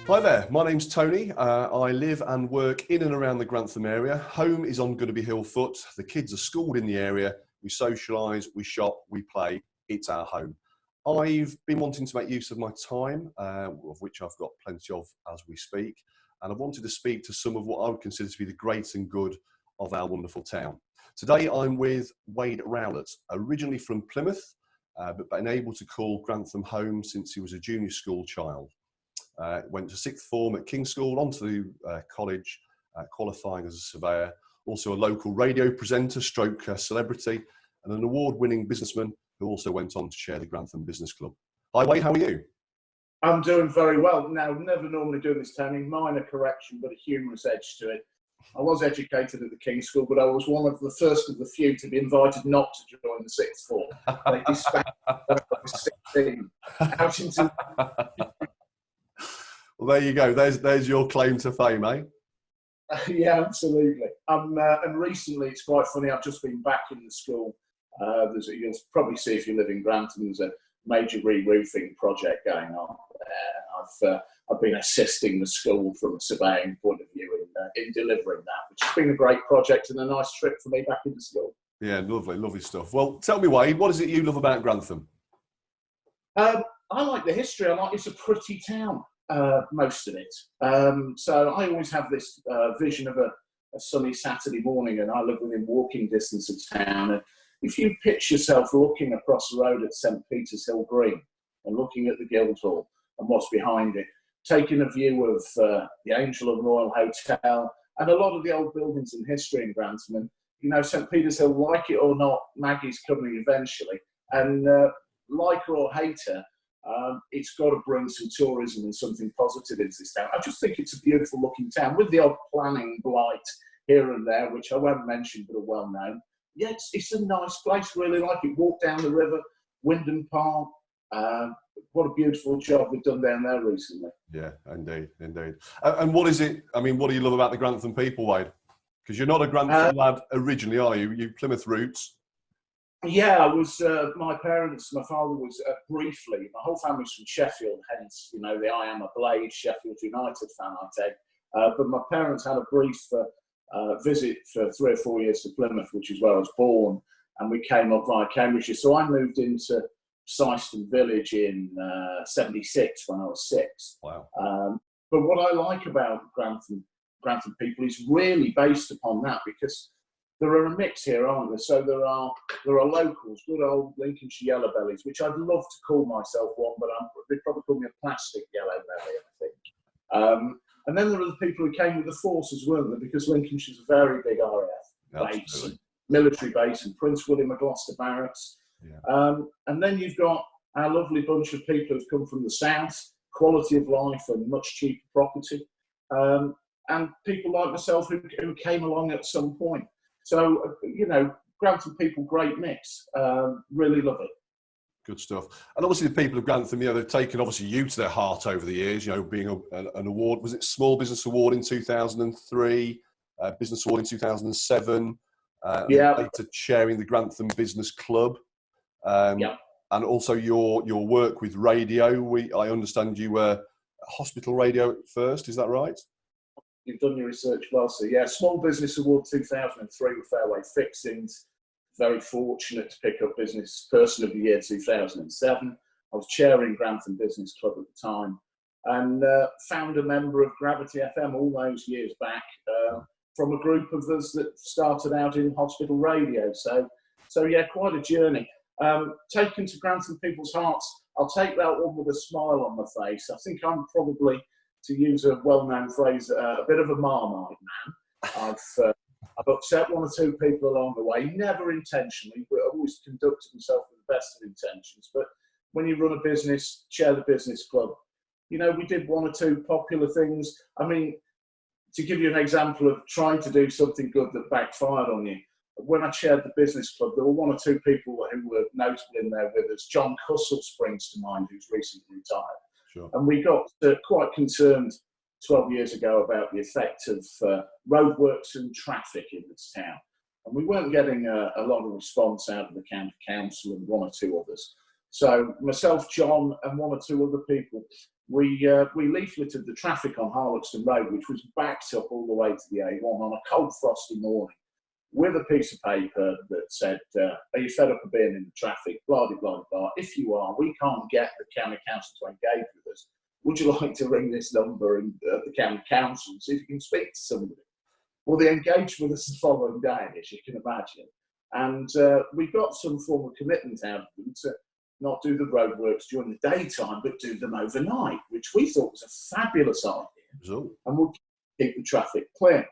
Hi there, my name's Tony. I live and work in and around the Grantham area. Home is on Goodby Hill Foot. The kids are schooled in the area. We socialise, we shop, we play. It's our home. I've been wanting to make use of my time, of which I've got plenty of as we speak. And I wanted to speak to some of what I would consider to be the great and good of our wonderful town. Today I'm with Wade Rowlett, originally from Plymouth, but been able to call Grantham home since he was a junior school child. Went to sixth form at King's School, on to college, qualifying as a surveyor, also a local radio presenter, stroke celebrity, and an award-winning businessman who also went on to chair the Grantham Business Club. Hi Wade, how are you? I'm doing very well. Now, never normally do this, Tony. Minor correction, but a humorous edge to it. I was educated at the King's School, but I was one of the first of the few to be invited not to join the sixth form. They dispatched when I was 16 out into... Well, there you go. There's your claim to fame, eh? Yeah, absolutely. And recently, it's quite funny. I've just been back in the school. You'll probably see if you live in Grantham, there's a major re-roofing project going on there. I've been assisting the school from a surveying point of view in delivering that, which has been a great project and a nice trip for me back into school. Yeah, lovely stuff. Well, tell me, Wade, what is it you love about Grantham? I like the history. It's a pretty town. Most of it. So I always have this vision of a sunny Saturday morning, and I live within walking distance of town. And if you picture yourself looking across the road at St. Peter's Hill Green and looking at the Guildhall and what's behind it, taking a view of the Angel and Royal Hotel and a lot of the old buildings in history in Grantham, and you know, St. Peter's Hill, like it or not, Maggie's coming eventually, and like her or hate her, it's got to bring some tourism and something positive into this town. I just think it's a beautiful looking town with the odd planning blight here and there, which I won't mention, but are well known. Yeah, it's a nice place, really like it. Walk down the river, Wyndham Park. What a beautiful job they've done down there recently. Yeah, indeed. And what is it, I mean, what do you love about the Grantham people, Wade? Because you're not a Grantham lad originally, are you? You Plymouth roots. Yeah, I was, my father was briefly, my whole family's from Sheffield, hence, you know, I am a Blade Sheffield United fan, I take. But my parents had a brief visit for 3 or 4 years to Plymouth, which is where I was born, and we came up via Cambridgeshire. So I moved into Syston Village in 76 when I was 6. Wow. But what I like about Grantham people is really based upon that, because there are a mix here, aren't there? So there are locals, good old Lincolnshire yellow bellies, which I'd love to call myself one, but they'd probably call me a plastic yellow belly, I think. And then there are the people who came with the forces, weren't there? Because Lincolnshire's a very big RAF base, and military base, and Prince William of Gloucester Barracks. Yeah. And then you've got our lovely bunch of people who've come from the south, quality of life and much cheaper property, and people like myself who came along at some point. So, you know, Grantham people, great mix. Really love it. Good stuff. And obviously the people of Grantham, you know, they've taken obviously you to their heart over the years, you know, being an award. Was it Small Business Award in 2003, Business Award in 2007, later chairing the Grantham Business Club. And also your work with radio. I understand you were hospital radio at first, is that right? You've done your research well, so yeah, Small Business Award 2003 with Fairway Fixings. Very fortunate to pick up Business Person of the Year 2007. I was chairing Grantham Business Club at the time, and found a member of Gravity FM all those years back from a group of us that started out in hospital radio. So yeah, quite a journey. Taken to Grantham people's hearts, I'll take that one with a smile on my face. I think I'm probably, to use a well-known phrase, a bit of a Marmite man. I've upset 1 or 2 people along the way, never intentionally, but I always conducted myself with the best of intentions. But when you run a business, chair the business club, you know, we did 1 or 2 popular things. I mean, to give you an example of trying to do something good that backfired on you, when I chaired the business club, there were 1 or 2 people who were notable in there with us. John Cussell springs to mind, who's recently retired. Sure. And we got quite concerned 12 years ago about the effect of roadworks and traffic in this town. And we weren't getting a lot of response out of the county council and 1 or 2 others. So myself, John, and 1 or 2 other people we leafleted the traffic on Harloxton Road, which was backed up all the way to the A1 on a cold, frosty morning, with a piece of paper that said, are you fed up of being in the traffic? Blah, blah, blah, blah. If you are, we can't get the county council to engage with us. Would you like to ring this number in the county council and see if you can speak to somebody? Well, they engaged with us the following day, as you can imagine. And we got some form of commitment out of them to not do the roadworks during the daytime, but do them overnight, which we thought was a fabulous idea. And we'll keep the traffic clear.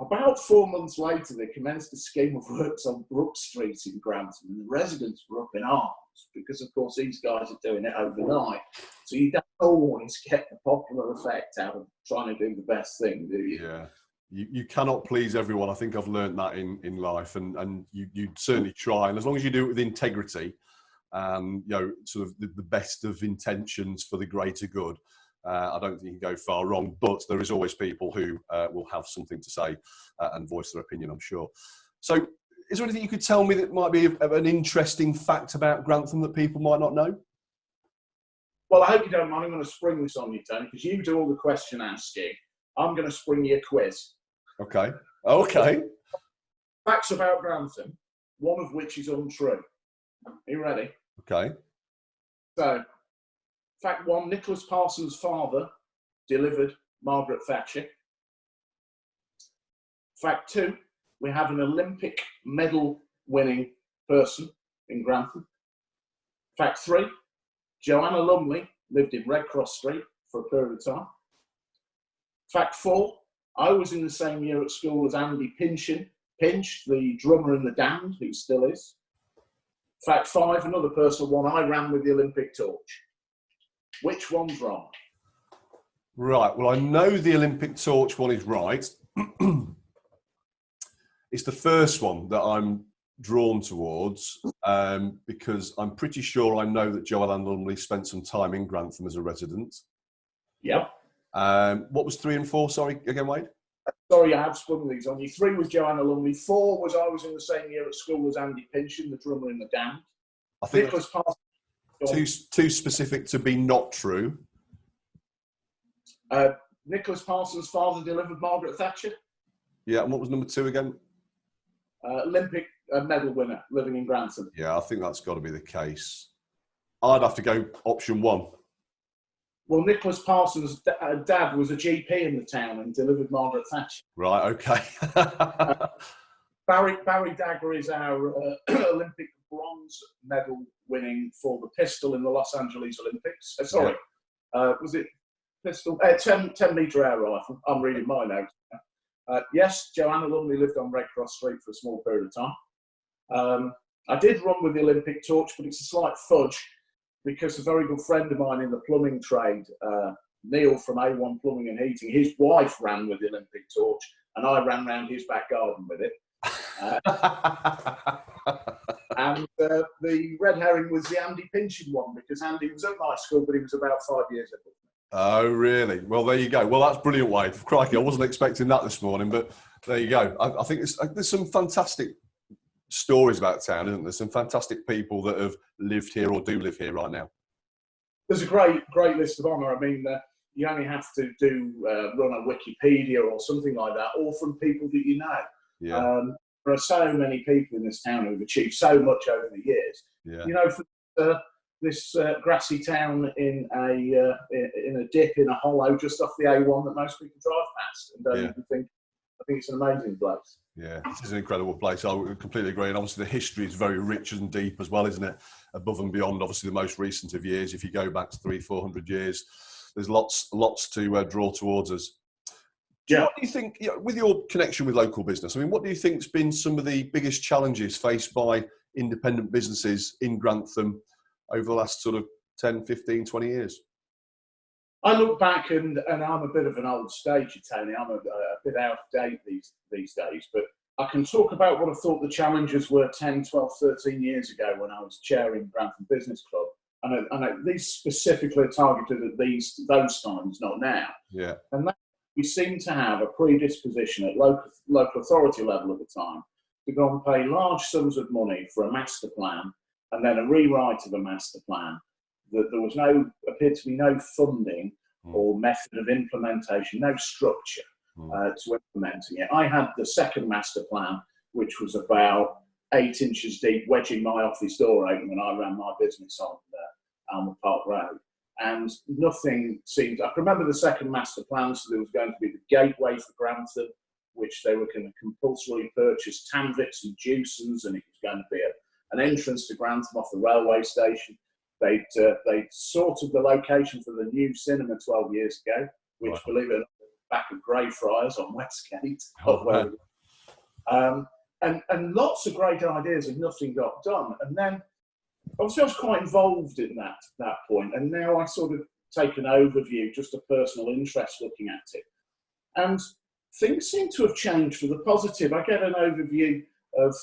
About 4 months later, they commenced a scheme of works on Brook Street in Grantham, and the residents were up in arms because, of course, these guys are doing it overnight. So you don't always get the popular effect out of trying to do the best thing, do you? Yeah. You cannot please everyone. I think I've learned that in life, and you certainly try. And as long as you do it with integrity, sort of the best of intentions for the greater good, I don't think you can go far wrong. But there is always people who will have something to say and voice their opinion, I'm sure. So is there anything you could tell me that might be an interesting fact about Grantham that people might not know? Well, I hope you don't mind. I'm going to spring this on you, Tony, because you do all the question asking. I'm going to spring you a quiz. Okay. Okay. Facts about Grantham, one of which is untrue. Are you ready? Okay. So, fact one, Nicholas Parsons' father delivered Margaret Thatcher. Fact two, we have an Olympic medal winning person in Grantham. Fact three, Joanna Lumley lived in Red Cross Street for a period of time. Fact four, I was in the same year at school as Andy Pinch, the drummer in the Damned, who still is. Fact five, another personal one, I ran with the Olympic torch. Which one's wrong? Right, well, I know the Olympic torch one is right. It's the first one that I'm drawn towards because I'm pretty sure I know that Joanne Lumley spent some time in Grantham as a resident. Yep. What was 3 and 4? Sorry, again, Wade? Sorry, I have sprung these on you. 3 was Joanna Lumley. 4 was I was in the same year at school as Andy Pinch, the drummer in the Damned. I think Nicholas Parsons. Too specific to be not true. Nicholas Parsons' father delivered Margaret Thatcher. Yeah, and what was number 2 again? Olympic medal winner living in Grantham. Yeah, I think that's got to be the case. I'd have to go option 1. Well, Nicholas Parsons' dad was a GP in the town and delivered Margaret Thatcher. Right, okay. Barry Dagger is our Olympic bronze medal winning for the pistol in the Los Angeles Olympics. Was it pistol? 10-metre air rifle. I'm reading my notes. Yes, Joanna Lumley lived on Red Cross Street for a small period of time. I did run with the Olympic torch, but it's a slight fudge because a very good friend of mine in the plumbing trade, Neil from A1 Plumbing and Heating, his wife ran with the Olympic torch, and I ran round his back garden with it. And the red herring was the Andy Pinch one, because Andy was at my school, but he was about 5 years ago. Oh, really? Well, there you go. Well, that's brilliant, Wade. Crikey, I wasn't expecting that this morning, but there you go. I think there's some fantastic stories about town, isn't there? Some fantastic people that have lived here or do live here right now. There's a great list of honour. I mean, you only have to run a Wikipedia or something like that, or from people that you know. Yeah. There are so many people in this town who've achieved so much over the years. Yeah. You know, for this grassy town in a dip in a hollow just off the A1 that most people drive past and don't even think. I think it's an amazing place. Yeah, it is an incredible place. I would completely agree. And obviously the history is very rich and deep as well, isn't it? Above and beyond, obviously, the most recent of years. If you go back to 300-400 years, there's lots to draw towards us. Yeah. What do you think, with your connection with local business, I mean, what do you think's been some of the biggest challenges faced by independent businesses in Grantham over the last sort of 10, 15, 20 years? I look back and I'm a bit of an old stager, Tony. I'm a bit out of date these days, but I can talk about what I thought the challenges were 10, 12, 13 years ago when I was chairing Grantham Business Club. And these specifically are targeted at those times, not now. Yeah. And that, we seem to have a predisposition at local authority level at the time to go and pay large sums of money for a master plan and then a rewrite of a master plan that there was appeared to be no funding or method of implementation, no structure to implementing it. I had the second master plan, which was about 8 inches deep, wedging my office door open when I ran my business on Alma Park Road. And nothing seemed, I can remember the second master plan, so there was going to be the gateway for Grantham, which they were going to compulsorily purchase Tanvits and Juicens, and it was going to be an entrance to Grantham off the railway station. They'd sorted the location for the new cinema 12 years ago, which, believe it or not, back of Greyfriars on Westgate. And lots of great ideas, and nothing got done. And then, obviously, I was quite involved in that point, and now I sort of take an overview, just a personal interest looking at it. And things seem to have changed for the positive. I get an overview of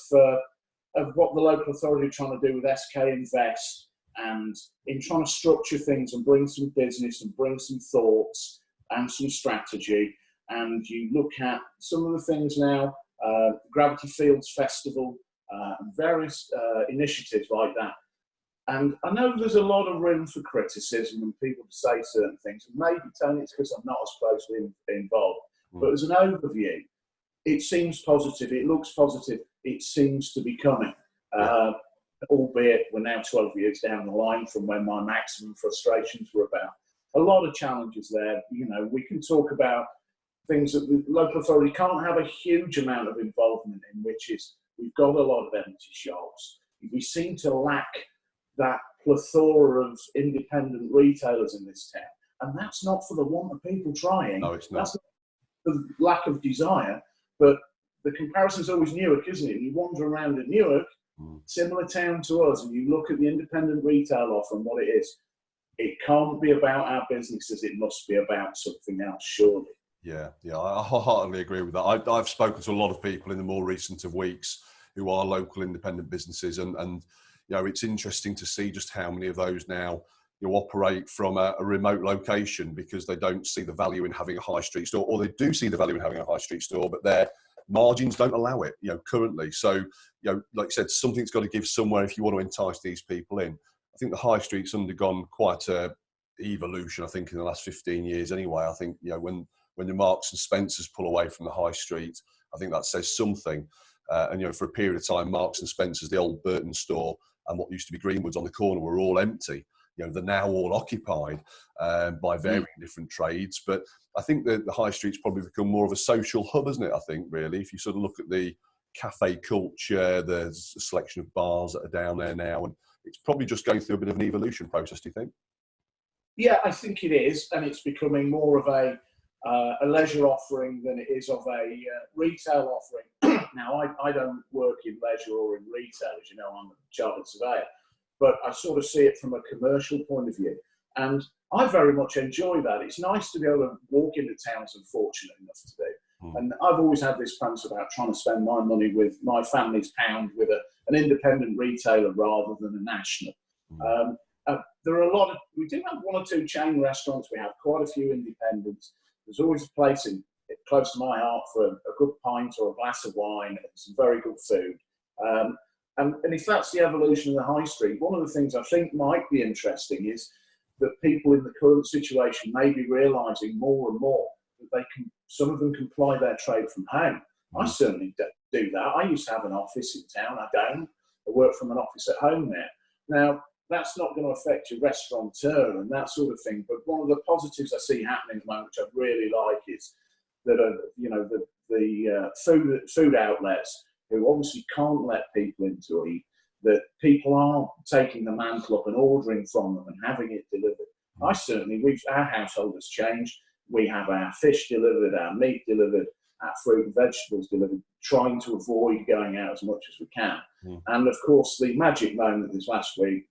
what the local authority are trying to do with SK Invest, and in trying to structure things and bring some business and bring some thoughts and some strategy. And you look at some of the things now, Gravity Fields Festival, various initiatives like that. And I know there's a lot of room for criticism and people to say certain things. And maybe, Tony, it's because I'm not as closely involved. But as an overview, it seems positive. It looks positive. It seems to be coming. Albeit we're now 12 years down the line from when my maximum frustrations were about. A lot of challenges there. You know, we can talk about things that the local authority can't have a huge amount of involvement in, which is we've got a lot of empty shops. We seem to lack that plethora of independent retailers in this town. And that's not for the want of people trying. No, it's not. That's not the lack of desire, but the comparison is always Newark, isn't it? You wander around in Newark, similar town to us, and you look at the independent retail offer and what it is. It can't be about our businesses. It must be about something else, surely. Yeah, I wholeheartedly agree with that. I've spoken to a lot of people in the more recent of weeks who are local independent businesses, and you know, it's interesting to see just how many of those now operate from a remote location because they don't see the value in having a high street store, or they do see the value in having a high street store, but their margins don't allow it, currently. So, like you said, something's got to give somewhere if you want to entice these people in. I think the high street's undergone quite a evolution, I think, in the last 15 years anyway. I think, when the Marks and Spencers pull away from the high street, I think that says something. And, for a period of time, Marks and Spencers, the old Burton store, and what used to be Greenwood's on the corner were all empty. They're now all occupied by varying different trades. But I think that the high street's probably become more of a social hub, hasn't it? I think, really, if you sort of look at the cafe culture, there's a selection of bars that are down there now, and it's probably just going through a bit of an evolution process, do you think? Yeah, I think it is, and it's becoming more of a leisure offering than it is of a retail offering. Now, I don't work in leisure or in retail, as you know, I'm a chartered surveyor, but I sort of see it from a commercial point of view. And I very much enjoy that. It's nice to be able to walk into towns I'm fortunate enough to do. And I've always had this premise about trying to spend my money with my family's pound with an independent retailer rather than a national. There are we do have one or two chain restaurants. We have quite a few independents. There's always a place close to my heart for a good pint or a glass of wine and some very good food. And if that's the evolution of the high street, one of the things I think might be interesting is that people in the current situation may be realising more and more that some of them can ply their trade from home. I certainly do that. I used to have an office in town. I don't. I work from an office at home there. Now, that's not going to affect your restaurateur and that sort of thing. But one of the positives I see happening at the moment, which I really like, is that the food outlets who obviously can't let people in to eat, that people are taking the mantle up and ordering from them and having it delivered. Our household has changed. We have our fish delivered, our meat delivered, our fruit and vegetables delivered, trying to avoid going out as much as we can. And of course, the magic moment this last week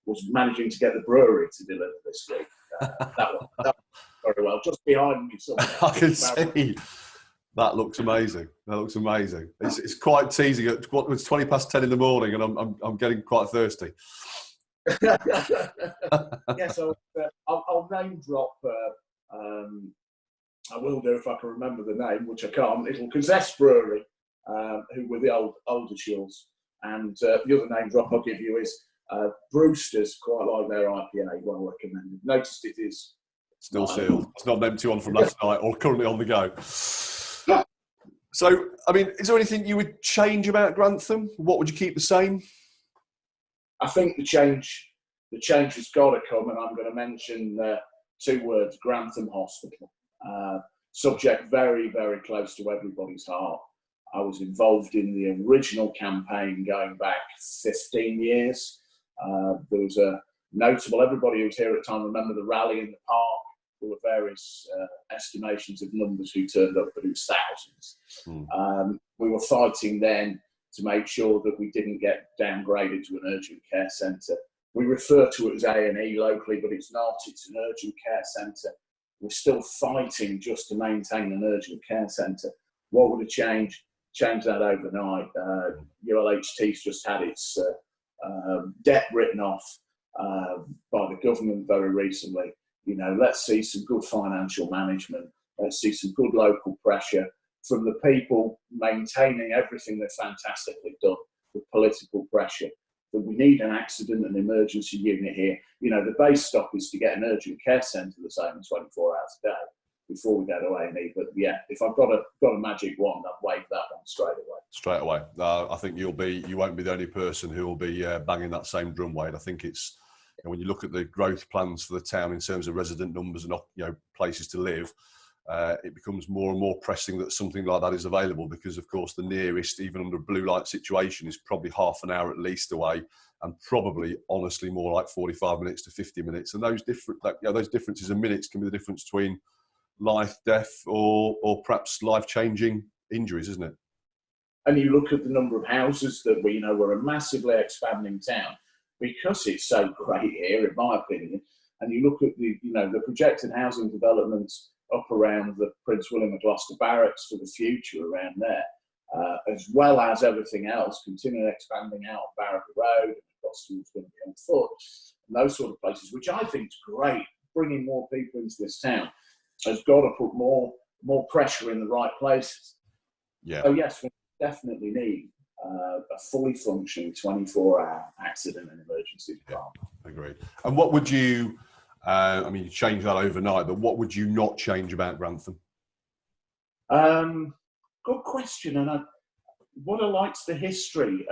was managing to get the brewery to deliver this week. That went very well, just behind me somewhere. I can see. That looks amazing. It's quite teasing. It's 20 past 10 in the morning, and I'm getting quite thirsty. Yes, I'll name drop. I will do if I can remember the name, which I can't. It'll Gazette Brewery, who were the old Aldershills. And the other name drop I'll give you is Brewster's, quite like their IPA, well recommended. Noticed it is still sealed. It's not an empty one from last night or currently on the go. So, I mean, is there anything you would change about Grantham? What would you keep the same? I think the change has got to come, and I'm going to mention 2 words: Grantham Hospital. Subject very, very close to everybody's heart. I was involved in the original campaign going back 15 years. There was a notable, everybody who was here at the time remember the rally in the park. There were various estimations of numbers who turned up, but it was thousands. We were fighting then to make sure that we didn't get downgraded to an urgent care centre. We refer to it as A&E locally, but it's not. It's an urgent care centre. We're still fighting just to maintain an urgent care centre. What would have changed? Change that overnight. ULHT's just had its debt written off by the government very recently. You know, let's see some good financial management. Let's see some good local pressure from the people maintaining everything they've fantastically done with political pressure. That we need an accident and emergency unit here. You know, the base stop is to get an urgent care centre that's open 24 hours a day before we go to A&E. But yeah, if I've got a magic wand, I'd wave that one straight away. Straight away. I think you won't be the only person who will be banging that same drum, Wade. I think it's, you know, when you look at the growth plans for the town in terms of resident numbers and, you know, places to live, it becomes more and more pressing that something like that is available, because of course the nearest, even under a blue light situation, is probably half an hour at least away, and probably honestly more like 45 minutes to 50 minutes. And those differences in minutes can be the difference between life, death, or perhaps life-changing injuries, isn't it? And you look at the number of houses that we're a massively expanding town because it's so great here, in my opinion. And you look at the projected housing developments up around the Prince William and Gloucester barracks for the future around there, as well as everything else, continuing expanding out Barrack Road, and Gloucester's going to be on foot, and those sort of places, which I think is great. Bringing more people into this town has got to put more pressure in the right places. Yeah. So yes, we definitely need a fully functioning 24-hour accident and emergency department. Agreed. And what would you? You change that overnight, but what would you not change about Grantham? Good question. And what I liked the history.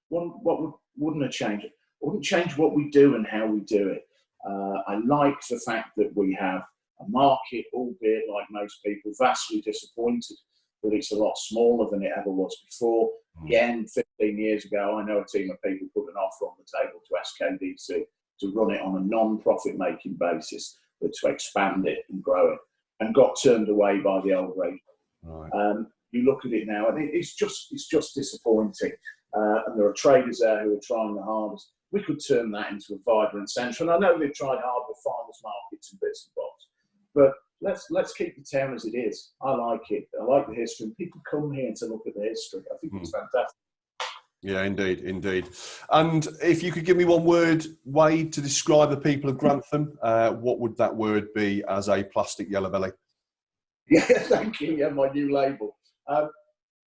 Wouldn't have changed? I wouldn't change what we do and how we do it. I like the fact that we have a market, albeit like most people, vastly disappointed that it's a lot smaller than it ever was before. Again, 15 years ago, I know a team of people put an offer on the table to SKDC to run it on a non-profit making basis, but to expand it and grow it, and got turned away by the old rate. Right. You look at it now, and it's just disappointing. And there are traders there who are trying the hardest. We could turn that into a vibrant centre, and I know they've tried hard with farmers markets and bits and bobs, but let's keep the town as it is. I like it. I like the history, and people come here to look at the history. I think it's fantastic. Yeah, indeed. And if you could give me one word, Wade, to describe the people of Grantham, what would that word be as a plastic yellow belly? Yeah, thank you. Yeah, my new label.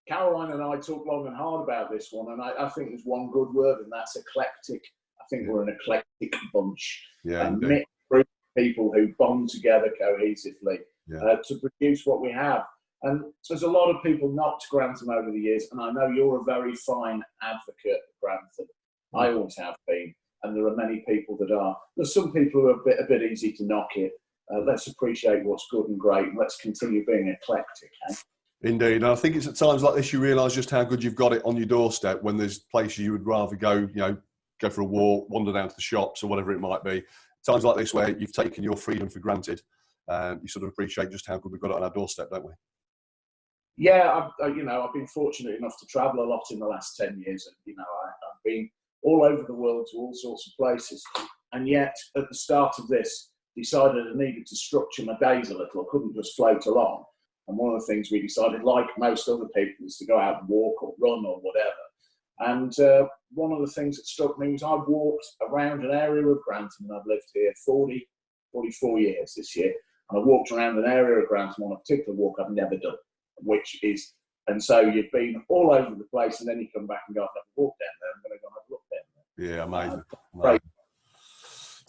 Caroline and I talked long and hard about this one, and I think there's one good word, and that's eclectic. I think we're an eclectic bunch. Yeah, mixed group of people who bond together cohesively to produce what we have. And there's a lot of people knocked Grantham over the years, and I know you're a very fine advocate of Grantham. I always have been, and there are many people that are. There's some people who are a bit easy to knock it. Let's appreciate what's good and great, and let's continue being eclectic. Eh? Indeed, and I think it's at times like this you realise just how good you've got it on your doorstep, when there's places you would rather go, go for a walk, wander down to the shops or whatever it might be. Times like this where you've taken your freedom for granted, you sort of appreciate just how good we've got it on our doorstep, don't we? Yeah, I've been fortunate enough to travel a lot in the last 10 years, and I've been all over the world to all sorts of places, and yet at the start of this, decided I needed to structure my days a little. I couldn't just float along, and one of the things we decided, like most other people, is to go out and walk or run or whatever. And one of the things that struck me was I walked around an area of Grantham, and I've lived here 44 years this year, and I walked around an area of Grantham on a particular walk I've never done. And so you've been all over the place, and then you come back and go, I've never walked down there, I'm going to go and have a look down there. Yeah, amazing.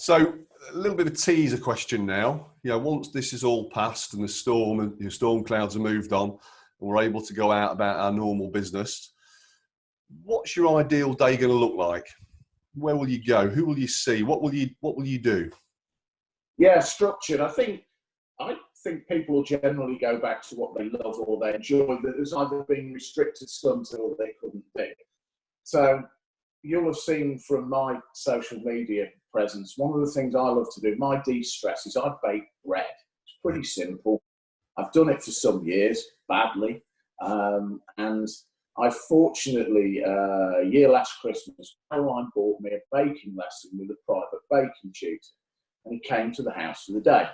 So a little bit of a teaser question now. You know, once this is all passed and the storm clouds are moved on, and we're able to go out about our normal business, what's your ideal day going to look like? Where will you go? Who will you see? What will you do? Yeah, structured. I think people will generally go back to what they love or they enjoy. There's either been restricted stunts or they couldn't do. So you'll have seen from my social media presence, one of the things I love to do, my de-stress, is I bake bread. It's pretty simple. I've done it for some years, badly. And I fortunately, a year last Christmas, Caroline bought me a baking lesson with a private baking tutor. And he came to the house for the day.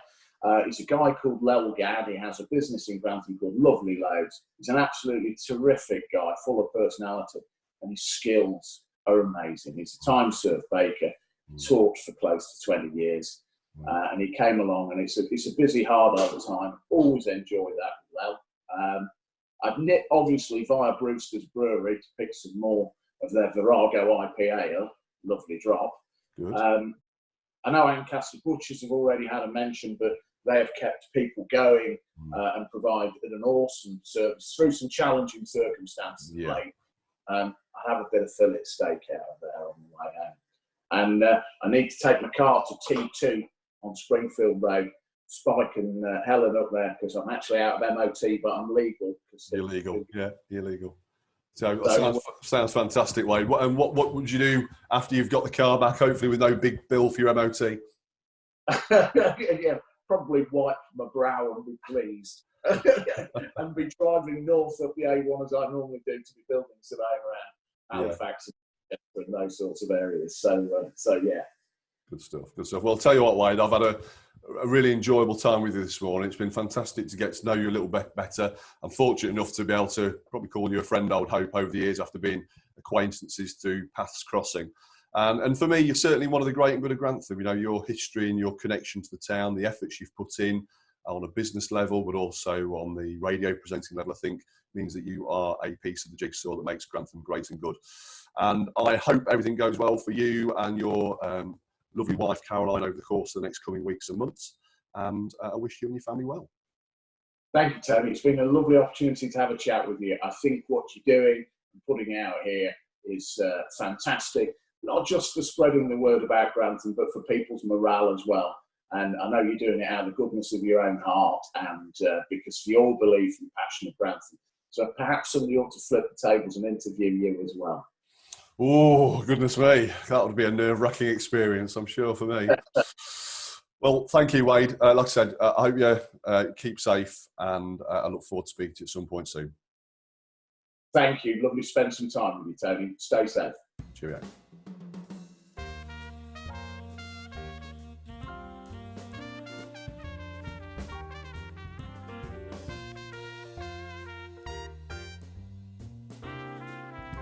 He's a guy called Rowlett. He has a business in Grantham called Lovely Loads. He's an absolutely terrific guy, full of personality, and his skills are amazing. He's a time-served baker, taught for close to 20 years, and he came along, and it's a busy, hard time. Always enjoy that as well. I've nipped, obviously, via Brewster's Brewery to pick some more of their Virago IPA up. Lovely drop. Good. I know Ancaster Butchers have already had a mention, but they have kept people going and provided an awesome service through some challenging circumstances. Yeah. I have a bit of fillet steak out of there on the way home. And I need to take my car to T2 on Springfield Road, Spike and Helen up there, because I'm actually out of MOT, but I'm legal. You're legal, yeah, you're legal. So sounds fantastic, Wade. What would you do after you've got the car back, hopefully with no big bill for your MOT? Yeah, probably wipe my brow and be pleased. And be driving north up the A1 as I normally do to be building surveying around Halifax and those sorts of areas. So yeah. Good stuff, good stuff. Well, I'll tell you what, Wade, I've had a really enjoyable time with you this morning. It's been fantastic to get to know you a little bit better. I'm fortunate enough to be able to probably call you a friend, I would hope, over the years after being acquaintances through paths crossing. And for me, you're certainly one of the great and good of Grantham. You know, your history and your connection to the town, the efforts you've put in on a business level, but also on the radio presenting level, I think means that you are a piece of the jigsaw that makes Grantham great and good. And I hope everything goes well for you and your lovely wife, Caroline, over the course of the next coming weeks and months. And I wish you and your family well. Thank you, Tony. It's been a lovely opportunity to have a chat with you. I think what you're doing and putting out here is fantastic, not just for spreading the word about Grantham, but for people's morale as well. And I know you're doing it out of the goodness of your own heart and because you all believe in the passion of Grantham. So perhaps somebody ought to flip the tables and interview you as well. Oh, goodness me. That would be a nerve-wracking experience, I'm sure, for me. Well, thank you, Wade. Like I said, I hope you keep safe, and I look forward to speaking to you at some point soon. Thank you. Lovely to spend some time with you, Tony. Stay safe. Cheerio.